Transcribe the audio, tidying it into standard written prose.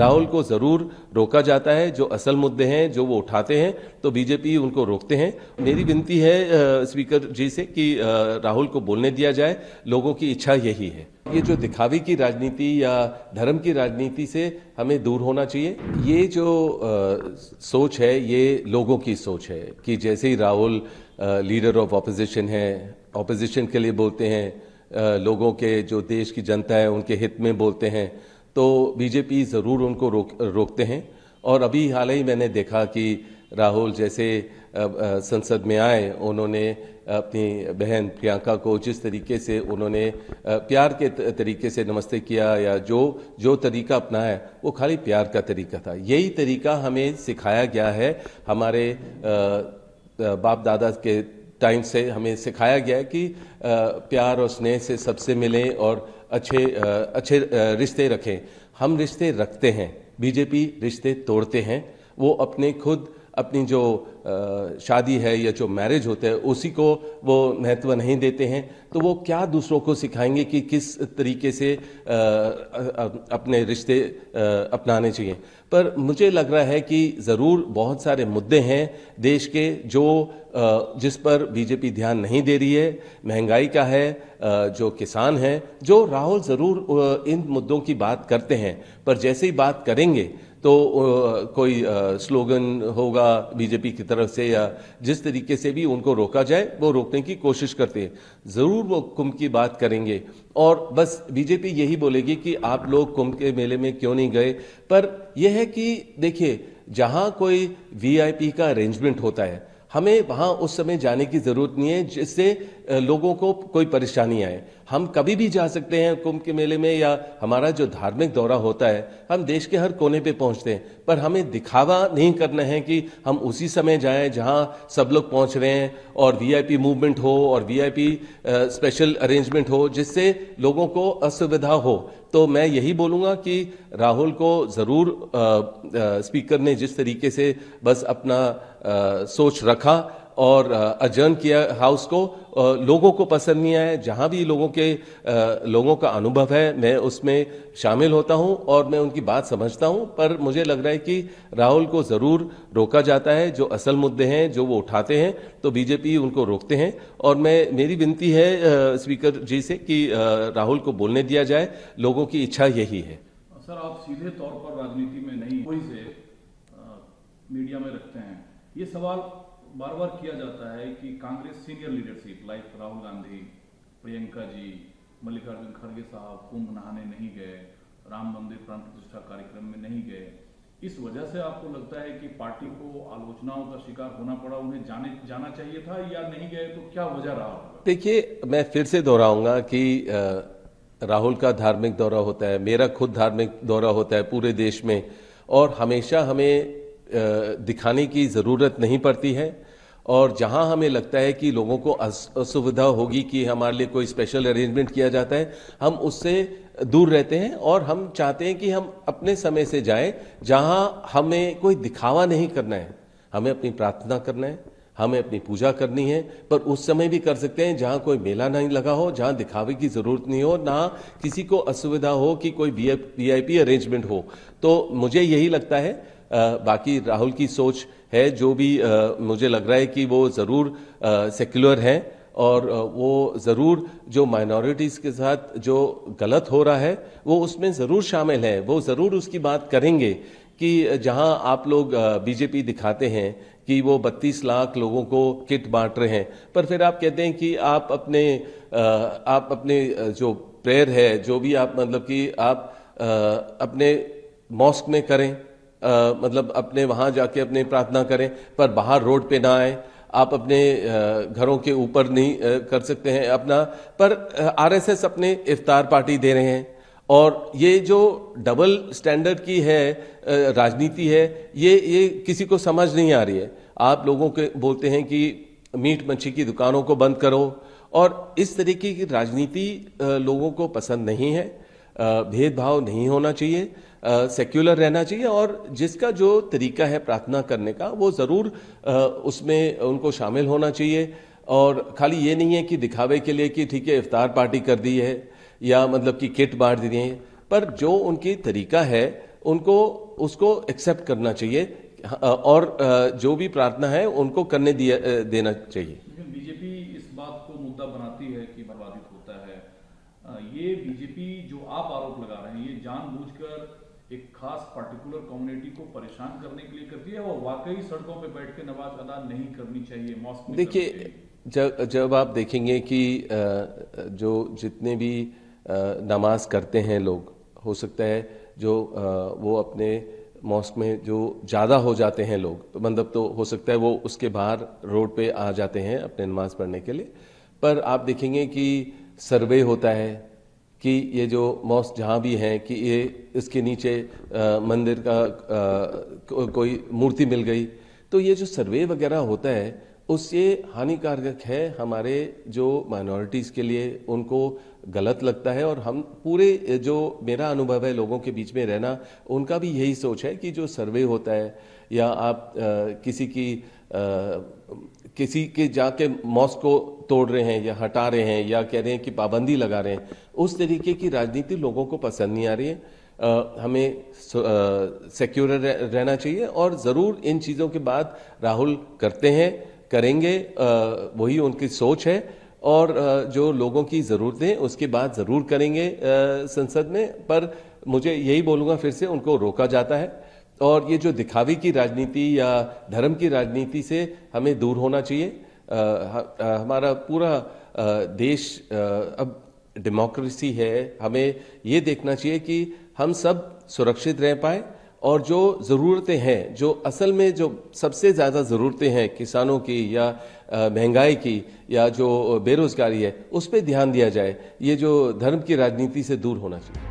राहुल को जरूर रोका जाता है। जो असल मुद्दे हैं जो वो उठाते हैं तो बीजेपी उनको रोकते हैं। मेरी विनती है स्पीकर जी से कि राहुल को बोलने दिया जाए, लोगों की इच्छा यही है। ये जो दिखावे की राजनीति या धर्म की राजनीति से हमें दूर होना चाहिए। ये जो सोच है ये लोगों की सोच है कि जैसे ही राहुल लीडर ऑफ ऑपोजिशन है, ऑपोजिशन के लिए बोलते हैं, लोगों के जो देश की जनता है उनके हित में बोलते हैं, तो बीजेपी ज़रूर उनको रोकते हैं। और अभी हाल ही मैंने देखा कि राहुल जैसे संसद में आए, उन्होंने अपनी बहन प्रियंका को जिस तरीके से उन्होंने प्यार के तरीके से नमस्ते किया या जो तरीका अपनाया वो खाली प्यार का तरीका था। यही तरीका हमें सिखाया गया है, हमारे बाप दादा के टाइम से हमें सिखाया गया है कि प्यार और स्नेह से सबसे मिलें और अच्छे रिश्ते रखें। हम रिश्ते रखते हैं, बीजेपी रिश्ते तोड़ते हैं। वो अपनी जो शादी है या जो मैरिज होता है उसी को वो महत्व नहीं देते हैं, तो वो क्या दूसरों को सिखाएंगे कि किस तरीके से अपने रिश्ते अपनाने चाहिए। पर मुझे लग रहा है कि ज़रूर बहुत सारे मुद्दे हैं देश के जिस पर बीजेपी ध्यान नहीं दे रही है। महंगाई का है, जो किसान हैं, जो राहुल ज़रूर इन मुद्दों की बात करते हैं, पर जैसे ही बात करेंगे तो कोई स्लोगन होगा बीजेपी की तरफ से या जिस तरीके से भी उनको रोका जाए वो रोकने की कोशिश करते हैं। ज़रूर वो कुंभ की बात करेंगे और बस बीजेपी यही बोलेगी कि आप लोग कुंभ के मेले में क्यों नहीं गए। पर यह है कि देखिए, जहां कोई वीआईपी का अरेंजमेंट होता है हमें वहां उस समय जाने की जरूरत नहीं है जिससे लोगों को कोई परेशानी आए। हम कभी भी जा सकते हैं कुंभ के मेले में, या हमारा जो धार्मिक दौरा होता है हम देश के हर कोने पे पहुंचते हैं, पर हमें दिखावा नहीं करना है कि हम उसी समय जाएं जहां सब लोग पहुंच रहे हैं और वीआईपी मूवमेंट हो और वीआईपी स्पेशल अरेंजमेंट हो जिससे लोगों को असुविधा हो। तो मैं यही बोलूंगा कि राहुल को जरूर स्पीकर ने जिस तरीके से बस अपना सोच रखा और अजर्न किया हाउस को, लोगों को पसंद नहीं आया। जहां भी लोगों का अनुभव है मैं उसमें शामिल होता हूं और मैं उनकी बात समझता हूं, पर मुझे लग रहा है कि राहुल को जरूर रोका जाता है। जो असल मुद्दे हैं जो वो उठाते हैं तो बीजेपी उनको रोकते हैं। और मेरी विनती है स्पीकर जी से कि राहुल को बोलने दिया जाए, लोगों की इच्छा यही है। सर, आप सीधे तौर पर राजनीति में नहीं, कोई से मीडिया में रखते हैं, ये सवाल बार बार किया जाता है कि Congress senior leadership like Rahul Gandhi, Priyanka ji, Mallikarjun खड़गे साहब कुंभ नहाने नहीं गए, राम मंदिर प्राण प्रतिष्ठा कार्यक्रम में नहीं गए। इस वजह से आपको लगता है कि पार्टी को आलोचनाओं का शिकार होना पड़ा, उन्हें जाना चाहिए था या नहीं गए, तो क्या वजह रहा होगा? देखिए, मैं फिर से दोहराऊंगा कि राहुल का धार्मिक दौरा होता है, मेरा खुद धार्मिक दौरा होता है पूरे देश में, और हमेशा हमें दिखाने की ज़रूरत नहीं पड़ती है। और जहां हमें लगता है कि लोगों को असुविधा होगी कि हमारे लिए कोई स्पेशल अरेंजमेंट किया जाता है, हम उससे दूर रहते हैं और हम चाहते हैं कि हम अपने समय से जाएं जहां हमें कोई दिखावा नहीं करना है। हमें अपनी प्रार्थना करना है, हमें अपनी पूजा करनी है, पर उस समय भी कर सकते हैं जहां कोई मेला नहीं लगा हो, जहां दिखावे की जरूरत नहीं हो, ना किसी को असुविधा हो कि कोई वीआईपी अरेंजमेंट हो। तो मुझे यही लगता है। बाकी राहुल की सोच है जो भी मुझे लग रहा है कि वो ज़रूर सेक्युलर है और वो ज़रूर जो माइनॉरिटीज़ के साथ जो गलत हो रहा है वो उसमें ज़रूर शामिल है। वो ज़रूर उसकी बात करेंगे कि जहां आप लोग बीजेपी दिखाते हैं कि वो 32 लाख लोगों को किट बांट रहे हैं, पर फिर आप कहते हैं कि आप अपने जो प्रेयर है, जो भी आप मतलब कि आप अपने मॉस्क में करें, मतलब अपने वहां जाके अपने प्रार्थना करें, पर बाहर रोड पे ना आए। आप अपने घरों के ऊपर नहीं कर सकते हैं अपना, पर आरएसएस अपने इफ्तार पार्टी दे रहे हैं। और ये जो डबल स्टैंडर्ड की है राजनीति है, ये किसी को समझ नहीं आ रही है। आप लोगों के बोलते हैं कि मीट मच्छी की दुकानों को बंद करो, और इस तरीके की राजनीति लोगों को पसंद नहीं है। भेदभाव नहीं होना चाहिए, सेक्युलर रहना चाहिए, और जिसका जो तरीका है प्रार्थना करने का वो ज़रूर उसमें उनको शामिल होना चाहिए। और खाली ये नहीं है कि दिखावे के लिए कि ठीक है इफ्तार पार्टी कर दी है या मतलब कि किट बांट दी है, पर जो उनकी तरीका है उनको उसको एक्सेप्ट करना चाहिए और जो भी प्रार्थना है उनको करने देना चाहिए। लेकिन बीजेपी इस बात को मुद्दा बनाती है कि बर्बादित होता है। ये बीजेपी जो आप आरोप लगा रहे हैं, ये जानबूझकर एक खास पर्टिकुलर कम्युनिटी को परेशान करने के लिए करती है, और वाकई सड़कों पे बैठ के नमाज अदा नहीं करनी चाहिए, मॉस्क में देखिए, जब आप देखेंगे कि जो जितने भी नमाज करते हैं लोग, हो सकता है जो वो अपने मॉस्क में जो ज़्यादा हो जाते हैं लोग, तो मतलब तो हो सकता है वो उसके बाहर रोड पे आ जाते हैं अपने नमाज पढ़ने के लिए। पर आप देखेंगे कि सर्वे होता है कि ये जो मॉस्क जहाँ भी हैं कि ये इसके नीचे मंदिर का कोई मूर्ति मिल गई, तो ये जो सर्वे वगैरह होता है उससे हानिकारक है हमारे जो माइनॉरिटीज़ के लिए, उनको गलत लगता है। और हम पूरे जो मेरा अनुभव है लोगों के बीच में रहना, उनका भी यही सोच है कि जो सर्वे होता है या आप किसी के जाके मॉस्क को तोड़ रहे हैं या हटा रहे हैं या कह रहे हैं कि पाबंदी लगा रहे हैं, उस तरीके की राजनीति लोगों को पसंद नहीं आ रही है। हमें सिक्योर रहना चाहिए और ज़रूर इन चीज़ों के बाद राहुल करते हैं, करेंगे, वही उनकी सोच है। और जो लोगों की ज़रूरतें हैं उसके बाद ज़रूर करेंगे संसद में। पर मुझे यही बोलूँगा फिर से, उनको रोका जाता है और ये जो दिखावे की राजनीति या धर्म की राजनीति से हमें दूर होना चाहिए। हमारा पूरा देश अब डेमोक्रेसी है, हमें ये देखना चाहिए कि हम सब सुरक्षित रह पाए और जो ज़रूरतें हैं, जो असल में जो सबसे ज़्यादा ज़रूरतें हैं किसानों की या महंगाई की या जो बेरोज़गारी है, उस पर ध्यान दिया जाए। ये जो धर्म की राजनीति से दूर होना चाहिए।